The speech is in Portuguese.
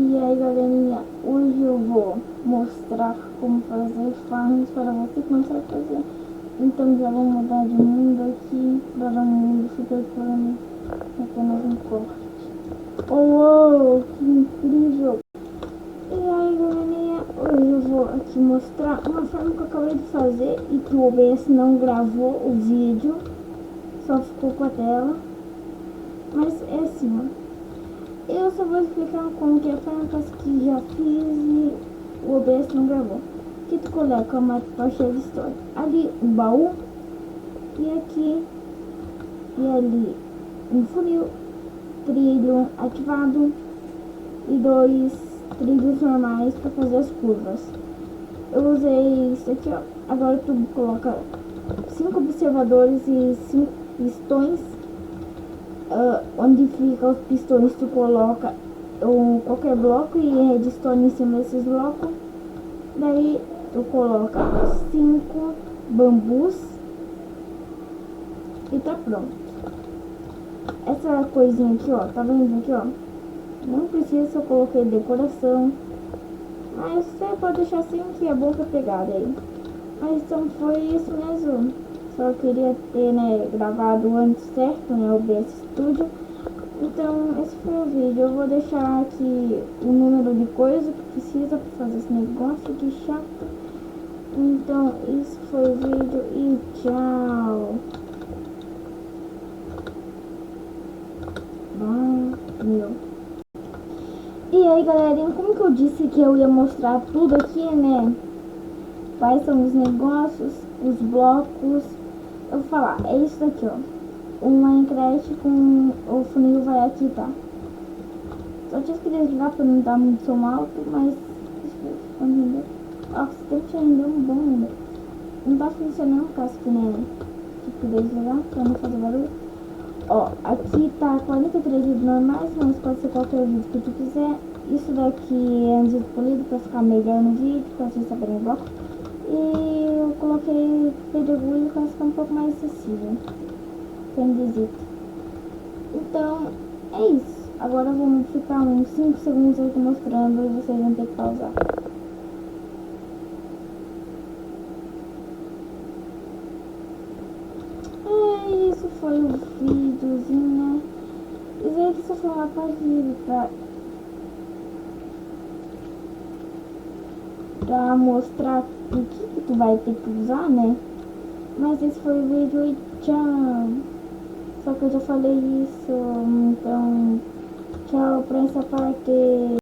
E aí, galerinha, hoje eu vou mostrar como fazer farms para você começar a fazer. Então já vou mudar de mundo aqui para um mundo super plano, apenas um corte. Oh, que incrível! E aí, galerinha, hoje eu vou aqui mostrar uma forma que eu acabei de fazer e que o OBS não gravou o vídeo, só ficou com a tela. Mas é assim, ó. Eu só vou explicar como que é farpas que já fiz e o OBS não gravou. Aqui tu coloca uma pasta de história. Ali um baú e aqui e ali um funil, trilho ativado e 2 trilhos normais para fazer as curvas. Eu usei isso aqui, ó. Agora tu coloca 5 observadores e 5 pistões. Onde fica os pistões tu coloca qualquer bloco e redstone em cima desses blocos. Daí tu coloca 5 bambus e tá pronto. Essa coisinha aqui, ó, tá vendo aqui, ó? Não precisa, eu coloquei decoração, mas você pode deixar assim que é bom pra pegada aí. Mas então foi isso mesmo. Só queria ter, né, gravado antes certo, né, o OBS Studio. Então esse foi o vídeo. Eu vou deixar aqui o número de coisa que precisa para fazer esse negócio, que chato. Então esse foi o vídeo e tchau. Meu. E aí, galerinha, como que eu disse que eu ia mostrar tudo aqui, né? Quais são os negócios, os blocos. Eu vou falar, é isso daqui, ó. O Minecraft com o funil vai aqui, tá? Só tinha que desligar pra não dar muito som alto, mas ainda. Ó, você tem que ainda um bom ainda. Não tá funcionando caso que nem tipo desligar pra não fazer barulho. Ó, aqui tá 43 vídeos normais, mas pode ser qualquer vídeo que tu quiser. Isso daqui é um vídeo polido pra ficar melhor no vídeo, pra vocês saberem o bloco. E eu coloquei pedregulho pra ficar um pouco mais acessível. Pendizito. Então, é isso. Agora vamos ficar uns 5 segundos aqui mostrando e vocês vão ter que pausar. É isso, foi o videozinho, né? Isso aqui só foi uma parte pra mostrar o que tu vai ter que usar, né? Mas esse foi o vídeo e tchau. Só que eu já falei isso, então tchau pra essa parte.